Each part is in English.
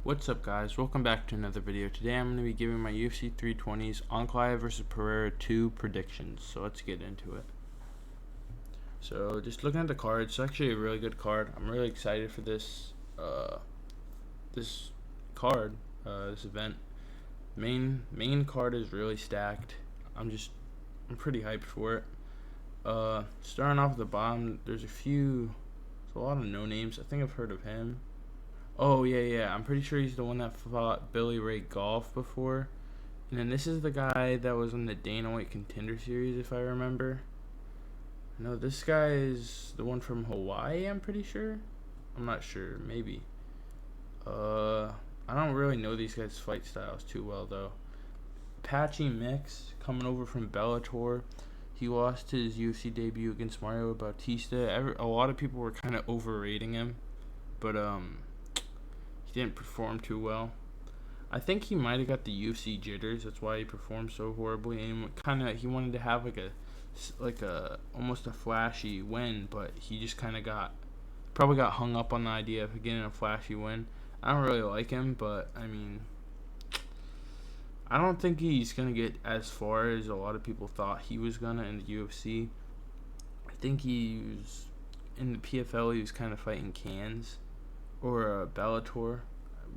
What's up, guys? Welcome back to another video. Today I'm going to be giving my UFC 320s Ankalaev vs. Pereira 2 predictions. So let's get into it. So just looking at the card, it's actually a really good card. I'm really excited for this this event. Main card is really stacked. I'm pretty hyped for it. Starting off at the bottom, there's a lot of no names. I think I've heard of him. Oh, yeah. I'm pretty sure he's the one that fought Billy Ray Golf before. And then this is the guy that was in the Dana White Contender Series, if I remember. No, this guy is the one from Hawaii, I'm pretty sure. I'm not sure. Maybe. I don't really know these guys' fight styles too well, though. Patchy Mix, coming over from Bellator. He lost his UFC debut against Mario Bautista. A lot of people were kind of overrating him. But, he didn't perform too well. I think he might have got the UFC jitters. That's why he performed so horribly. And he wanted to have like a almost a flashy win, but he just kind of probably got hung up on the idea of getting a flashy win. I don't really like him, but I mean, I don't think he's gonna get as far as a lot of people thought he was gonna in the UFC. I think he was in the PFL. He was kind of fighting cans. Or Bellator,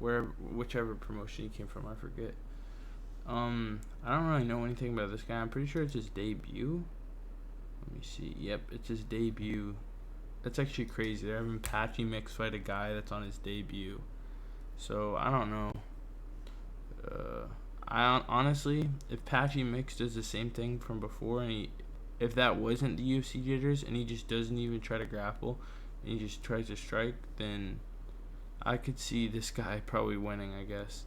whichever promotion he came from, I forget. I don't really know anything about this guy. I'm pretty sure it's his debut. Let me see. Yep, it's his debut. That's actually crazy. They're having Patchy Mix fight a guy that's on his debut. So I don't know. Honestly, if Patchy Mix does the same thing from before, and if that wasn't the UFC jitters, and he just doesn't even try to grapple, and he just tries to strike, then I could see this guy probably winning, I guess.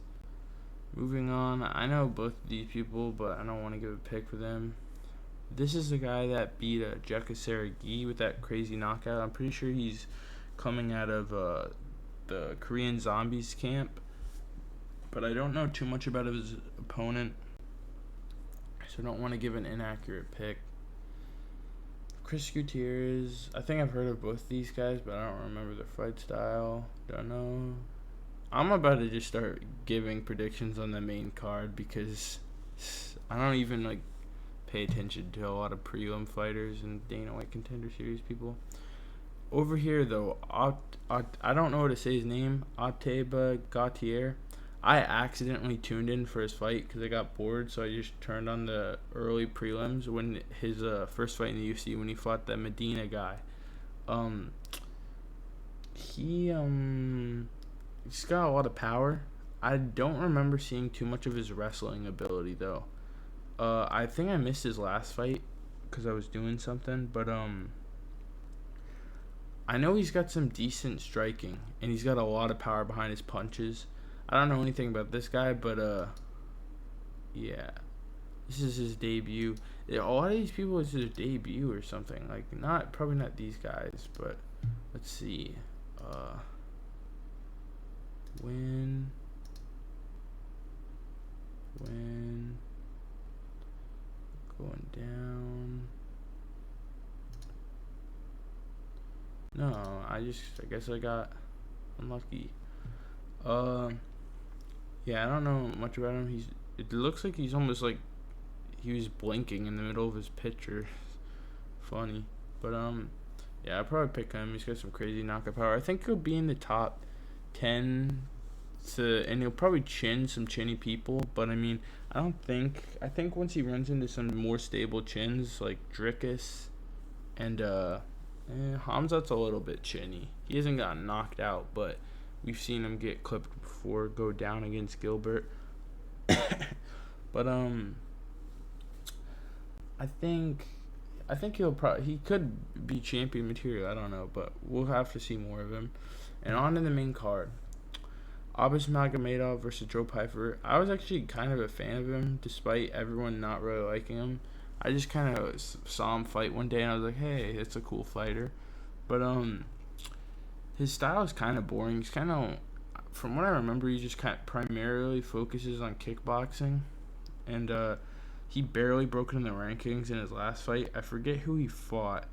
Moving on, I know both of these people, but I don't want to give a pick for them. This is the guy that beat Jekka Saragi with that crazy knockout. I'm pretty sure he's coming out of the Korean Zombies camp, but I don't know too much about his opponent, so I don't want to give an inaccurate pick. Chris Gutierrez, I think I've heard of both these guys, but I don't remember their fight style. Don't know. I'm about to just start giving predictions on the main card because I don't even pay attention to a lot of prelim fighters and Dana White Contender Series people. Over here, though, I don't know how to say his name. Oteba Gautier. I accidentally tuned in for his fight because I got bored, so I just turned on the early prelims when his first fight in the UFC, when he fought that Medina guy. He's got a lot of power. I don't remember seeing too much of his wrestling ability, though. I think I missed his last fight because I was doing something, but I know he's got some decent striking, and he's got a lot of power behind his punches. I don't know anything about this guy, but yeah, this is his debut. A lot of these people, it's their debut or something. Probably not these guys, but let's see. Win going down. No, I guess I got unlucky. Yeah, I don't know much about him. It looks like he's almost like he was blinking in the middle of his picture. Funny. But yeah, I'd probably pick him. He's got some crazy knockout power. I think he'll be in the top 10 and he'll probably chin some chinny people, but I mean, I think once he runs into some more stable chins like Drickus and Hamzat's a little bit chinny. He hasn't gotten knocked out, but we've seen him get clipped before, go down against Gilbert. But I think he could be champion material. I don't know, but we'll have to see more of him. And on to the main card, Abus Magomedov versus Joe Pyfer. I was actually kind of a fan of him, despite everyone not really liking him. I just kind of saw him fight one day, and I was like, hey, it's a cool fighter. But his style is kind of boring. He's kind of, from what I remember, he just kind of primarily focuses on kickboxing, and he barely broke in the rankings in his last fight. I forget who he fought,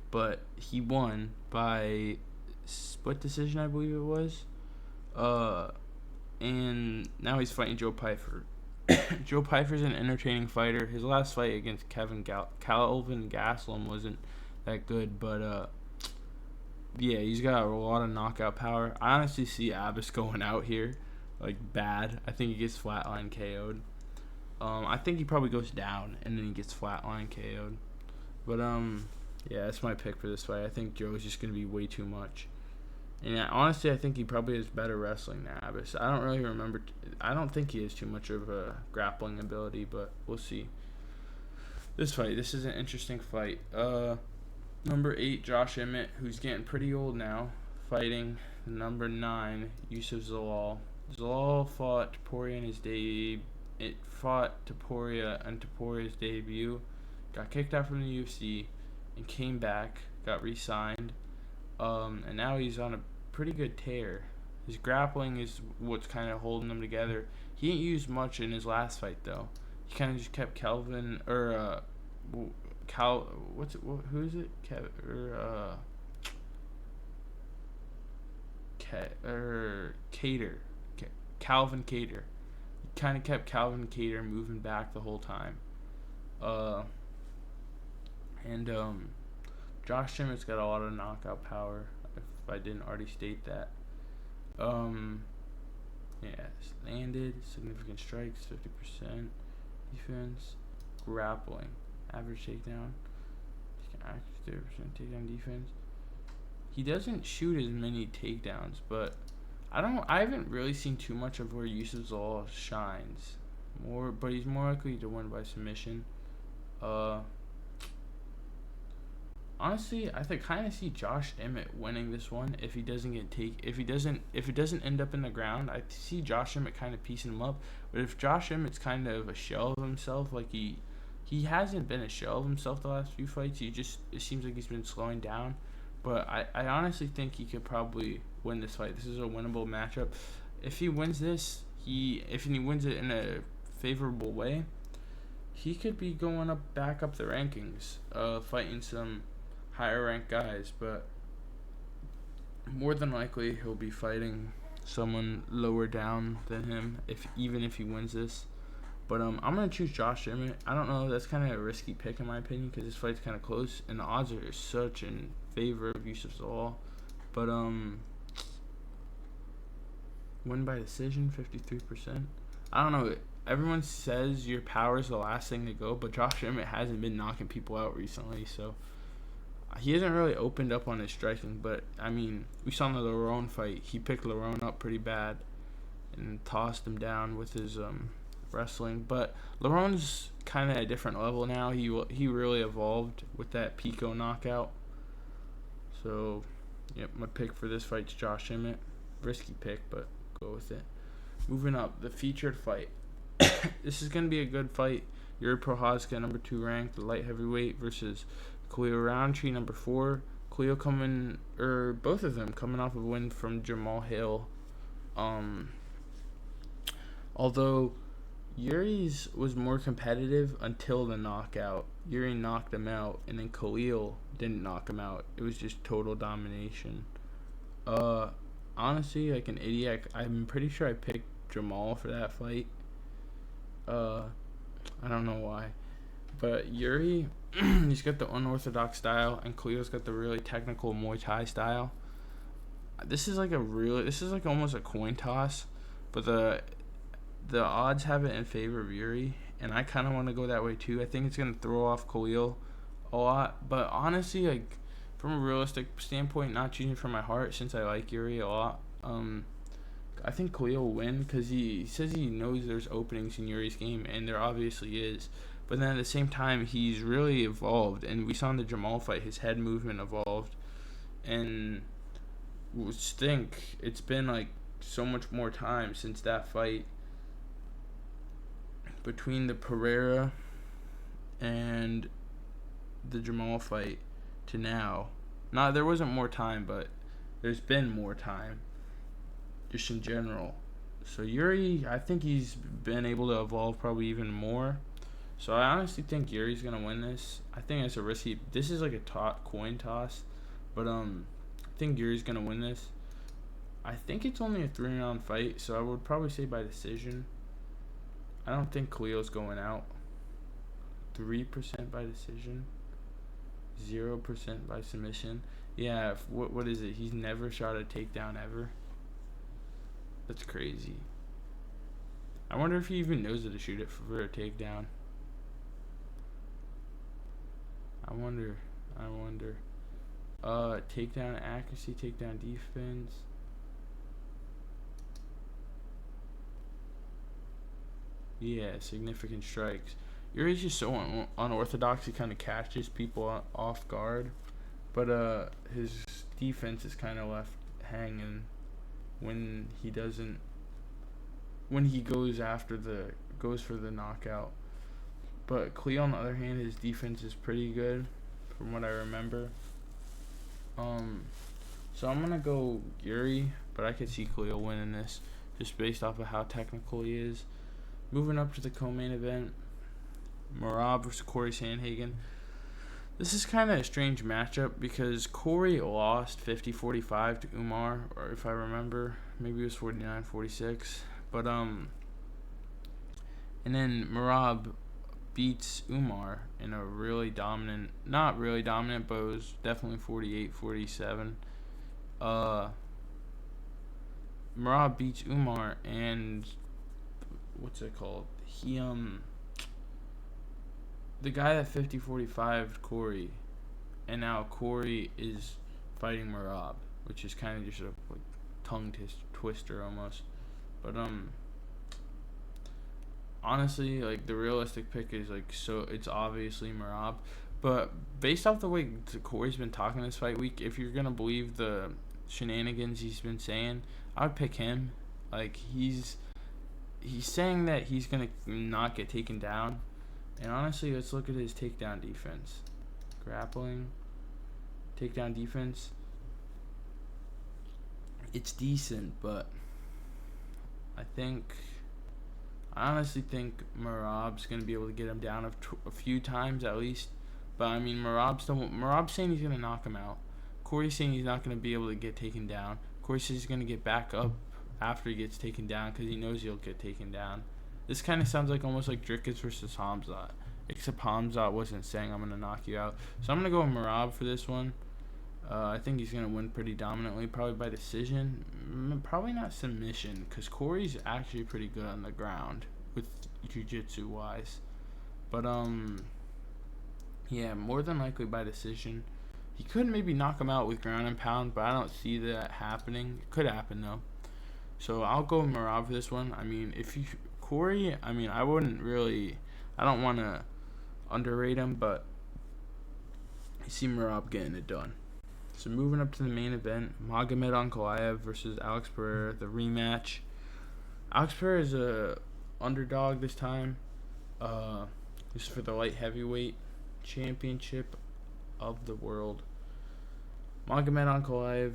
but he won by split decision, I believe it was. And now he's fighting Joe Pyfer. Joe Pyfer's an entertaining fighter. His last fight against Calvin Gastelum wasn't that good, but yeah, he's got a lot of knockout power. I honestly see Abbas going out here, like, bad. I think he gets flatline KO'd. I think he probably goes down and then he gets flatline KO'd. But yeah, that's my pick for this fight. I think Joe's just gonna be way too much. And honestly, I think he probably has better wrestling than Abbas. I don't really remember. I don't think he has too much of a grappling ability, but we'll see. This is an interesting fight. Number 8, Josh Emmett, who's getting pretty old now, fighting number 9, Yusuf Zalal. Zalal fought Topuria in his Topuria's debut, got kicked out from the UFC, and came back, got re-signed. And now he's on a pretty good tear. His grappling is what's kind of holding them together. He didn't use much in his last fight, though. He kind of just kept who is it? Calvin Kattar. He kind of kept Calvin Kattar moving back the whole time. Josh Emmett's got a lot of knockout power, if I didn't already state that. Yeah, landed, significant strikes, 50%, defense, grappling, average takedown, 30% takedown defense. He doesn't shoot as many takedowns, but I haven't really seen too much of where Yusuf Zalal shines. But he's more likely to win by submission. Honestly, I kind of see Josh Emmett winning this one if he doesn't if it doesn't end up in the ground. I see Josh Emmett kind of piecing him up. But if Josh Emmett's kind of a shell of himself, like he hasn't been a shell of himself the last few fights. It seems like he's been slowing down. But I honestly think he could probably win this fight. This is a winnable matchup. If he wins this, if he wins it in a favorable way, he could be going back up the rankings, fighting some higher ranked guys, but more than likely he'll be fighting someone lower down than him even if he wins this. But I'm gonna choose Josh Emmett. I don't know, that's kind of a risky pick in my opinion because this fight's kind of close and the odds are such in favor of Yusuf Zalal. But win by decision, 53%. I don't know. Everyone says your power is the last thing to go, but Josh Emmett hasn't been knocking people out recently, so he hasn't really opened up on his striking. But I mean, we saw in the Lerone fight, he picked Lerone up pretty bad and tossed him down with his wrestling. But Lerone's kind of at a different level now. He really evolved with that Pico knockout. So, yep, my pick for this fight's Josh Emmett. Risky pick, but go with it. Moving up, the featured fight. This is going to be a good fight. Yuri Prochazka, number 2 ranked, the light heavyweight, versus Khalil Roundtree, number 4. Khalil both of them coming off a win from Jamal Hill. Although Yuri's was more competitive until the knockout. Yuri knocked him out, and then Khalil didn't knock him out. It was just total domination. Honestly, like an idiot, I'm pretty sure I picked Jamal for that fight. I don't know why. But Yuri, he's got the unorthodox style, and Khalil's got the really technical Muay Thai style. This is like almost a coin toss, but the odds have it in favor of Yuri, and I kind of want to go that way too. I think it's going to throw off Khalil a lot, but honestly, like, from a realistic standpoint, not choosing from my heart, since I like Yuri a lot, I think Khalil will win because he says he knows there's openings in Yuri's game, and there obviously is. But then at the same time, he's really evolved, and we saw in the Jamal fight, his head movement evolved, and it's been like so much more time since that fight between the Pereira and the Jamal fight to now. There wasn't more time, but there's been more time just in general. So Yuri, I think he's been able to evolve probably even more. So I honestly think Yuri's gonna win this. I think it's a risky. This is like a coin toss, but I think Yuri's gonna win this. I think it's only a 3-round fight, so I would probably say by decision. I don't think Khalil's going out. 3% by decision. 0% by submission. Yeah, what is it? He's never shot a takedown ever. That's crazy. I wonder if he even knows how to shoot it for a takedown. I wonder. Takedown accuracy, takedown defense. Yeah, significant strikes. Yuri's just so unorthodox. He kind of catches people off guard, but his defense is kind of left hanging when he doesn't. When he goes for the knockout. But Khalil, on the other hand, his defense is pretty good, from what I remember. So I'm gonna go Yuri, but I could see Khalil winning this just based off of how technical he is. Moving up to the co-main event, Merab versus Corey Sandhagen. This is kind of a strange matchup because Corey lost 50-45 to Umar, or if I remember, maybe it was 49-46. But and then Merab beats Umar in a really dominant, not really dominant, but it was definitely 48-47. Merab beats Umar, and what's it called? The guy that 50-45 Corey, and now Corey is fighting Merab, which is kind of just a like tongue twister almost. But honestly, like the realistic pick is like, so it's obviously Merab, but based off the way Corey's been talking this fight week, if you're gonna believe the shenanigans he's been saying, I would pick him. Like he's saying that he's gonna not get taken down, and honestly, let's look at his takedown defense, grappling, takedown defense. It's decent, but I honestly think Merab's going to be able to get him down a few times at least. But I mean, Merab's saying he's going to knock him out. Corey's saying he's not going to be able to get taken down. Corey says he's going to get back up after he gets taken down because he knows he'll get taken down. This kind of sounds like almost like Drickus versus Hamzat, except Hamzat wasn't saying I'm going to knock you out. So I'm going to go with Merab for this one. I think he's going to win pretty dominantly, probably by decision. Probably not submission, because Corey's actually pretty good on the ground with jiu-jitsu wise. But, yeah, more than likely by decision. He could maybe knock him out with ground and pound, but I don't see that happening. It could happen, though. So I'll go with Merab for this one. I mean, Corey, I mean, I don't want to underrate him, but I see Merab getting it done. So moving up to the main event, Magomed Ankalaev versus Alex Pereira, the rematch. Alex Pereira is a underdog this time. This is for the light heavyweight championship of the world. Magomed Ankalaev,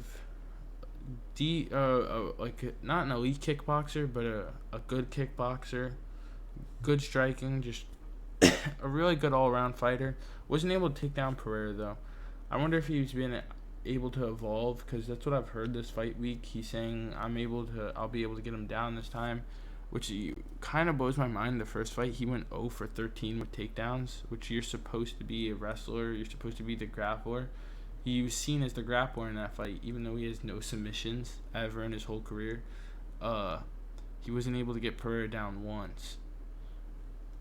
like not an elite kickboxer, but a good kickboxer, good striking, just a really good all-around fighter. Wasn't able to take down Pereira though. I wonder if he's been able to evolve, because that's what I've heard this fight week. He's saying I'll be able to get him down this time, which kind of blows my mind. The first fight he went 0 for 13 with takedowns, which you're supposed to be a wrestler, you're supposed to be the grappler. He was seen as the grappler in that fight, even though he has no submissions ever in his whole career. He wasn't able to get Pereira down once,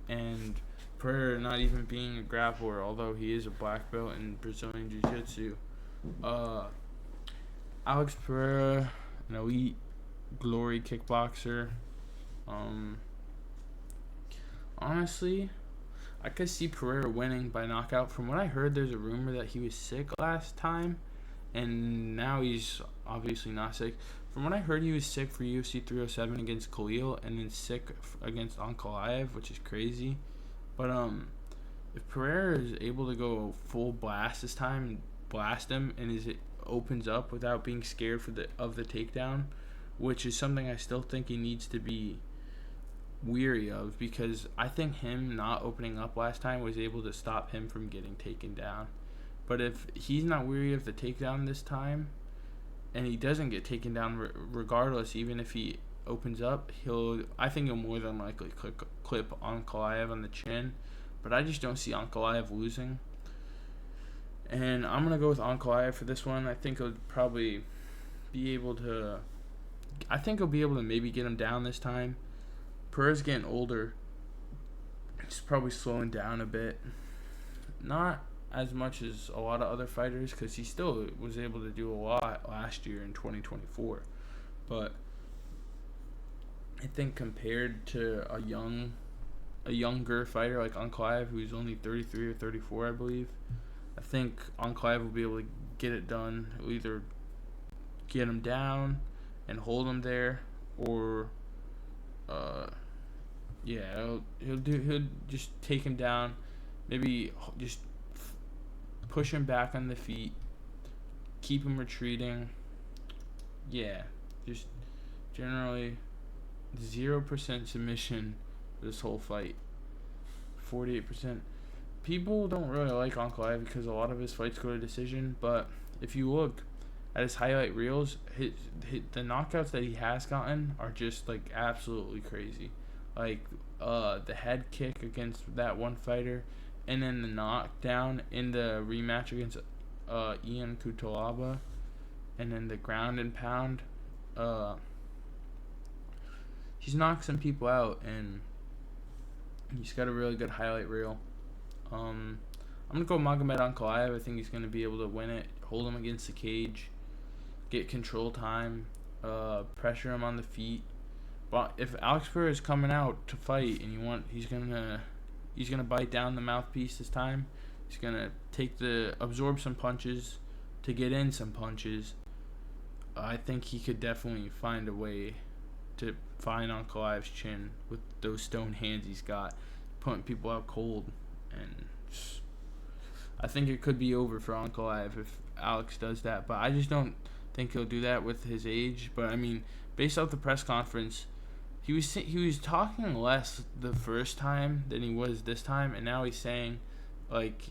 and Pereira not even being a grappler, although he is a black belt in Brazilian Jiu-Jitsu. Alex Pereira, an elite glory kickboxer. Honestly, I could see Pereira winning by knockout. From what I heard, there's a rumor that he was sick last time, and now he's obviously not sick. From what I heard, he was sick for UFC 307 against Khalil, and then sick against Ankalaev, which is crazy. But if Pereira is able to go full blast this time and blast him, and it opens up without being scared of the takedown, which is something I still think he needs to be weary of, because I think him not opening up last time was able to stop him from getting taken down. But if he's not weary of the takedown this time, and he doesn't get taken down regardless, even if he opens up, I think he'll more than likely clip Ankalaev on the chin, but I just don't see Ankalaev losing. And I'm gonna go with Ankalaev for this one. I think he'll probably be able to. I think he'll be able to maybe get him down this time. Pereira's getting older. He's probably slowing down a bit. Not as much as a lot of other fighters, because he still was able to do a lot last year in 2024. But I think compared to a younger fighter like Ankalaev, who's only 33 or 34, I believe, I think Ankalaev will be able to get it done. He'll either get him down and hold him there, or he'll just take him down, maybe just push him back on the feet, keep him retreating. Yeah, just generally 0% submission for this whole fight. 48%. People don't really like Ankalaev because a lot of his fights go to decision, but if you look at his highlight reels, the knockouts that he has gotten are just like absolutely crazy. Like the head kick against that one fighter, and then the knockdown in the rematch against Ian Cutelaba, and then the ground and pound. He's knocked some people out, and he's got a really good highlight reel. I'm gonna go Magomed Ankalaev. I think he's gonna be able to win it, hold him against the cage, get control time, pressure him on the feet. But if Alex Pereira is coming out to fight, and he's gonna bite down the mouthpiece this time. He's gonna absorb some punches to get in some punches. I think he could definitely find a way to find Ankalaev's chin with those stone hands he's got, putting people out cold. And I think it could be over for Ankalaev if Alex does that. But I just don't think he'll do that with his age. But I mean, based off the press conference, he was talking less the first time than he was this time, and now he's saying, like,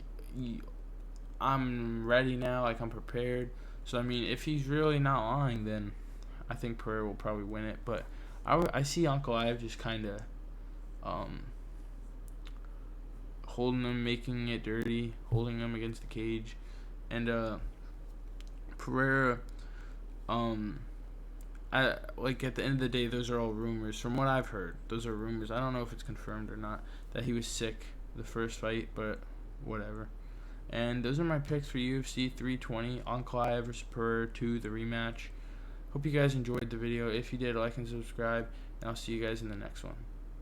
I'm ready now, like I'm prepared. So I mean, if he's really not lying, then I think Pereira will probably win it. But I see Ankalaev just kind of holding him, making it dirty, holding him against the cage, and Pereira. At the end of the day, those are all rumors. From what I've heard, those are rumors. I don't know if it's confirmed or not that he was sick the first fight, but whatever. And those are my picks for UFC 320, Ankalaev vs. Pereira 2, the rematch. Hope you guys enjoyed the video. If you did, like and subscribe, and I'll see you guys in the next one.